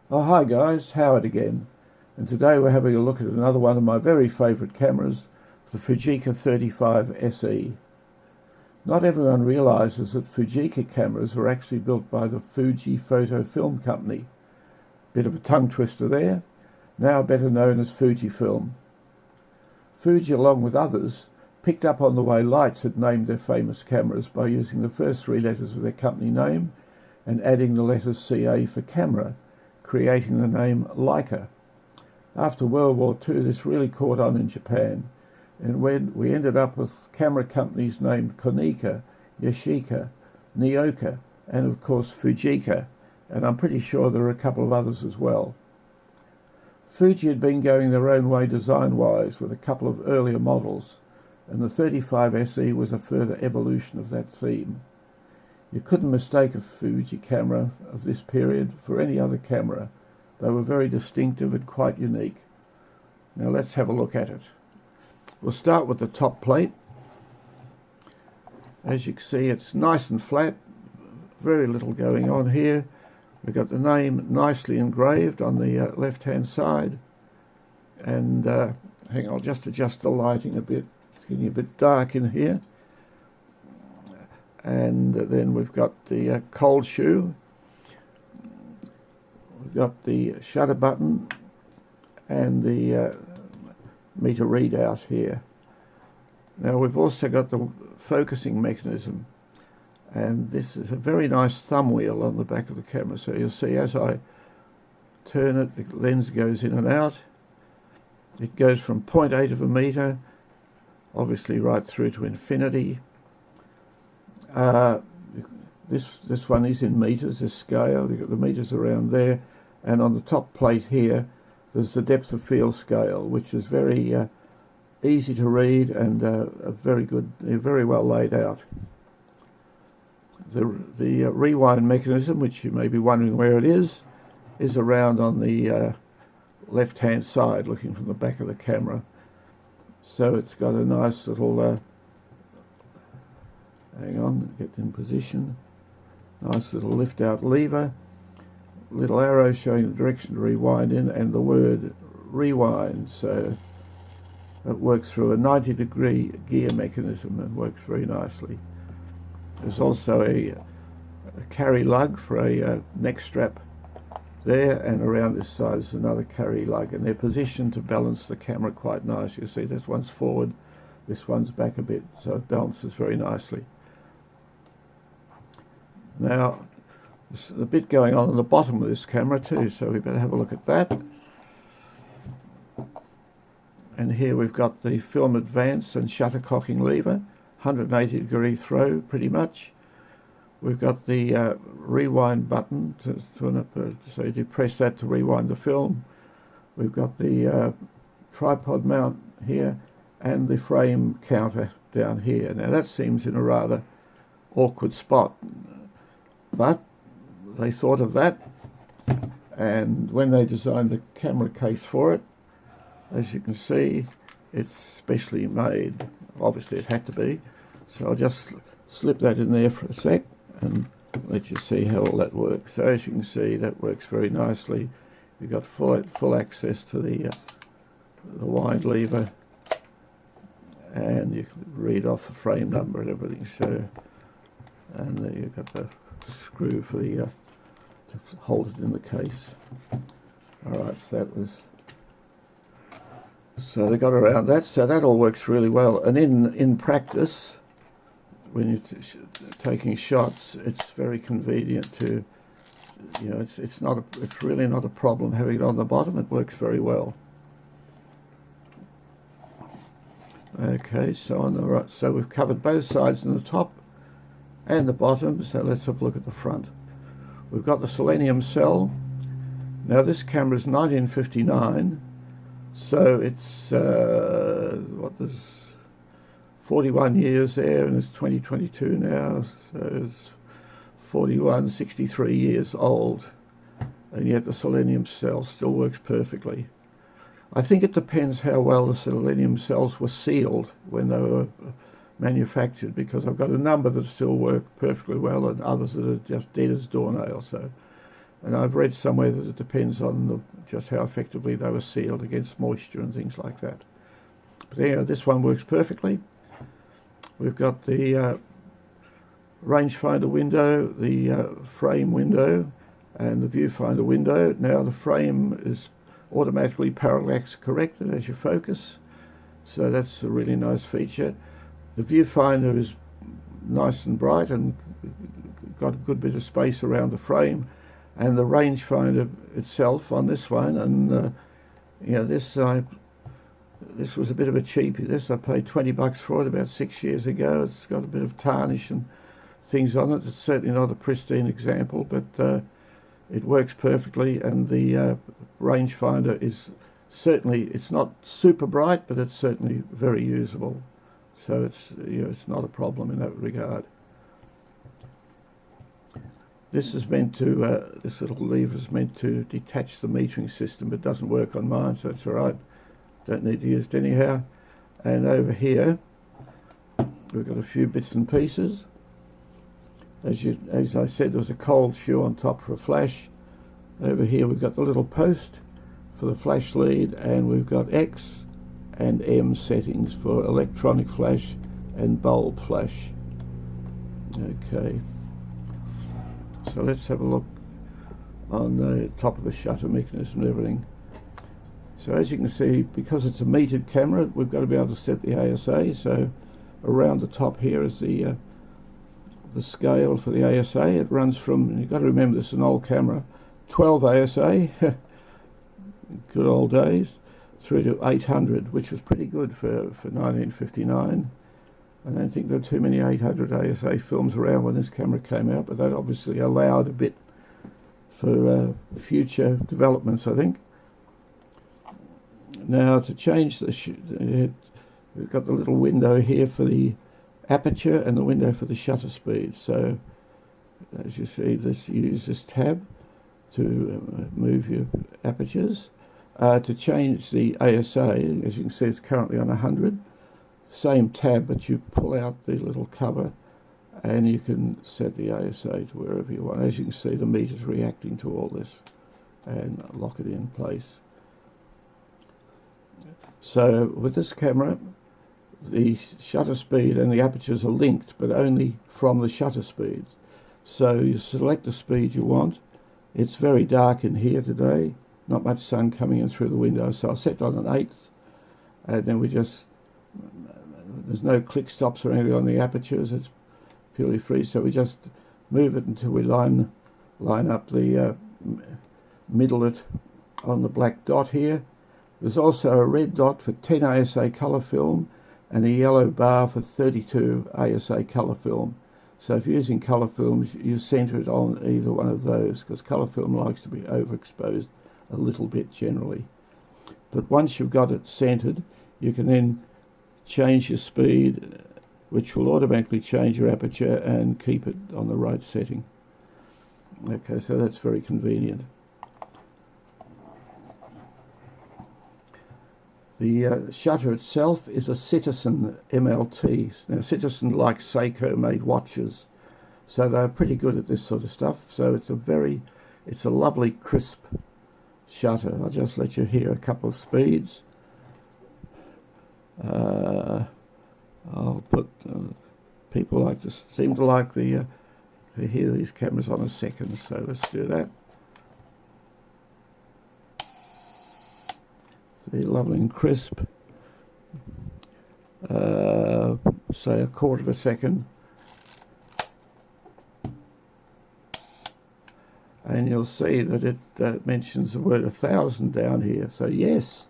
Oh, hi guys, Howard again, and today we're having a look at another one of my very favourite cameras, the Fujica 35 SE. Not everyone realises that Fujica cameras were actually built by the Fuji photo film company. Bit of a tongue twister there, now better known as Fujifilm. Fuji, along with others, picked up on the way lights had named their famous cameras by using the first three letters of their company name and adding the letters CA for camera, creating the name Leica. After World War II, this really caught on in Japan, and when we ended up with camera companies named Konica, Yashica, Nioka, and of course Fujica, and I'm pretty sure there are a couple of others as well. Fuji had been going their own way design-wise with a couple of earlier models, and the 35 SE was a further evolution of that theme. You couldn't mistake a Fuji camera of this period for any other camera. They were very distinctive and quite unique. Now let's have a look at it. We'll start with the top plate. As you can see, it's nice and flat, very little going on here. We've got the name nicely engraved on the left-hand side. And hang on, I'll just adjust the lighting a bit. It's getting a bit dark in here. And then we've got the cold shoe. We've got the shutter button and the meter readout here. Now we've also got the focusing mechanism, and this is a very nice thumb wheel on the back of the camera. So you'll see as I turn it, the lens goes in and out. It goes from 0.8 of a meter, obviously right through to infinity. This one is in meters, this scale. You've got the meters around there, and on the top plate here there's the depth of field scale, which is very easy to read and very good, very well laid out. The rewind mechanism, which you may be wondering where it is around on the left hand side, looking from the back of the camera. So it's got a nice little hang on, get in position. Nice little lift out lever, little arrow showing the direction to rewind in, and the word rewind. So it works through a 90-degree gear mechanism and works very nicely. There's also a carry lug for a neck strap there, and around this side is another carry lug, and they're positioned to balance the camera quite nice. You see this one's forward, this one's back a bit, so it balances very nicely. Now, there's a bit going on the bottom of this camera too, so we better have a look at that. And here we've got the film advance and shutter cocking lever, 180-degree throw pretty much. We've got the rewind button, so you press that to rewind the film. We've got the tripod mount here and the frame counter down here. Now that seems in a rather awkward spot, but they thought of that, and when they designed the camera case for it, as you can see, it's specially made. Obviously it had to be, so I'll just slip that in there for a sec and let you see how all that works. So as you can see, that works very nicely. You've got full access to the wind lever, and you can read off the frame number and everything. So, and there you've got the screw for the to hold it in the case. All right, so that was. So they got around that. So that all works really well. And in practice, when you're taking shots, it's very convenient to, you know, it's really not a problem having it on the bottom. It works very well. Okay, so on the right, so we've covered both sides and the top and the bottom. So let's have a look at the front. We've got the selenium cell. Now this camera is 1959, so it's there's 41 years there, and it's 2022 now, so it's 63 years old, and yet the selenium cell still works perfectly. I think it depends how well the selenium cells were sealed when they were manufactured, because I've got a number that still work perfectly well and others that are just dead as doornails. So And I've read somewhere that it depends on just how effectively they were sealed against moisture and things like that. But anyhow, this one works perfectly. We've got the rangefinder window, the frame window, and the viewfinder window. Now the frame is automatically parallax corrected as you focus, so that's a really nice feature. The viewfinder is nice and bright and got a good bit of space around the frame, and the rangefinder itself on this one, and this was a bit of a cheapie. This I paid $20 for it about 6 years ago. It's got a bit of tarnish and things on it. It's certainly not a pristine example, but it works perfectly, and the rangefinder is certainly, it's not super bright, but it's certainly very usable. So it's not a problem in that regard. This is meant to, this little lever is meant to detach the metering system. It doesn't work on mine, so it's all right. Don't need to use it anyhow. And over here, we've got a few bits and pieces. As I said, there was a cold shoe on top for a flash. Over here we've got the little post for the flash lead, and we've got X and M settings for electronic flash and bulb flash. Okay, so let's have a look on the top of the shutter mechanism and everything. So as you can see, because it's a metered camera, we've got to be able to set the ASA. So around the top here is the scale for the ASA. It runs from, you've got to remember this is an old camera, 12 ASA, good old days, through to 800, which was pretty good for 1959. I don't think there were too many 800 ASA films around when this camera came out, but that obviously allowed a bit for future developments, I think. Now to change we've got the little window here for the aperture and the window for the shutter speed. So as you see, use this tab to move your apertures. To change the ASA, as you can see, it's currently on 100. Same tab, but you pull out the little cover and you can set the ASA to wherever you want. As you can see, the meter's reacting to all this and lock it in place. So with this camera, the shutter speed and the apertures are linked, but only from the shutter speeds. So you select the speed you want. It's very dark in here today, not much sun coming in through the window, so I'll set on an 1/8, and then there's no click stops or anything on the apertures, it's purely free, so we just move it until we line up the middle it on the black dot here. There's also a red dot for 10 ASA colour film and a yellow bar for 32 ASA colour film. So if you're using colour films, you centre it on either one of those, because colour film likes to be overexposed a little bit generally. But once you've got it centred, you can then change your speed, which will automatically change your aperture and keep it on the right setting. Okay, so that's very convenient. The shutter itself is a Citizen MLT. Now, Citizen, like Seiko, made watches, so they're pretty good at this sort of stuff. So it's a lovely crisp shutter. I'll just let you hear a couple of speeds. I'll put people seem to like to hear these cameras on a second. So let's do that. See, lovely and crisp. Say a quarter of a second. And you'll see that it mentions the word 1,000 down here. So yes,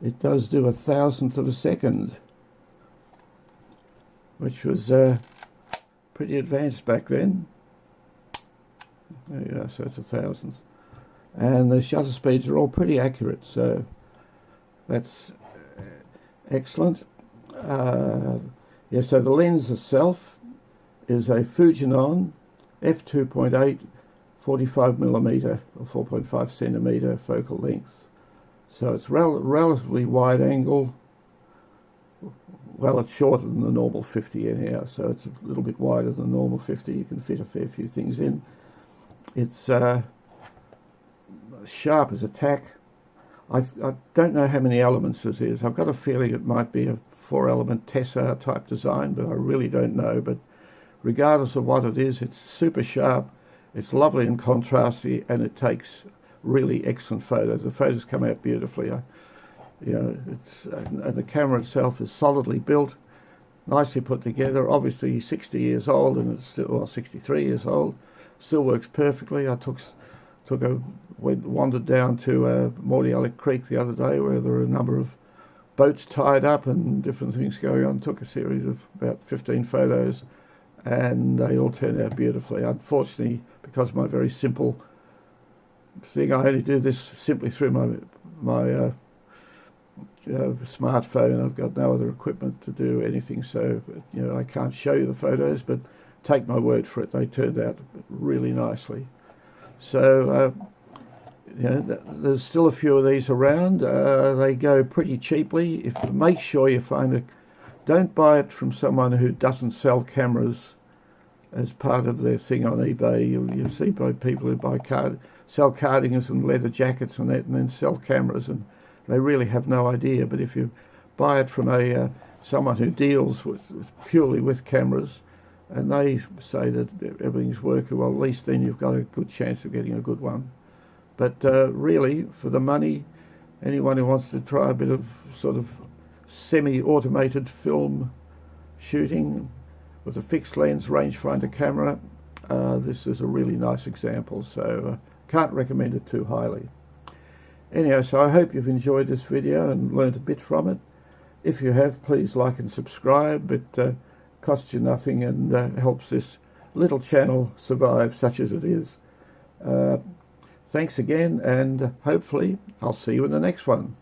it does do 1,000th of a second, which was pretty advanced back then. There you go, so it's 1,000th. And the shutter speeds are all pretty accurate, so that's excellent. Yeah, so the lens itself is a Fujinon f2.8 45mm or 4.5 centimetre focal length. So it's relatively wide angle. Well, it's shorter than the normal 50 anyhow, so it's a little bit wider than the normal 50. You can fit a fair few things in. It's sharp as a tack. I don't know how many elements this is. I've got a feeling it might be a 4-element Tessar type design, but I really don't know. But regardless of what it is, it's super sharp, it's lovely and contrasty, and it takes really excellent photos. The photos come out beautifully. And the camera itself is solidly built, nicely put together. Obviously 60 years old, and it's still, well, 63 years old, still works perfectly. I wandered down to Mordialloc Creek the other day, where there were a number of boats tied up and different things going on. Took a series of about 15 photos, and they all turned out beautifully. Unfortunately, because of my very simple thing, I only do this simply through my smartphone. I've got no other equipment to do anything, so I can't show you the photos, but take my word for it, they turned out really nicely. So there's still a few of these around. They go pretty cheaply. Make sure you don't buy it from someone who doesn't sell cameras as part of their thing on eBay. You see by people who sell cardigans and leather jackets and that, and then sell cameras, and they really have no idea. But if you buy it from someone who deals purely with cameras, and they say that everything's working, well, at least then you've got a good chance of getting a good one. But really, for the money, anyone who wants to try a bit of sort of semi-automated film shooting with a fixed lens rangefinder camera, this is a really nice example, so can't recommend it too highly. Anyhow, so I hope you've enjoyed this video and learned a bit from it. If you have, please like and subscribe. It costs you nothing and helps this little channel survive, such as it is. Thanks again, and hopefully I'll see you in the next one.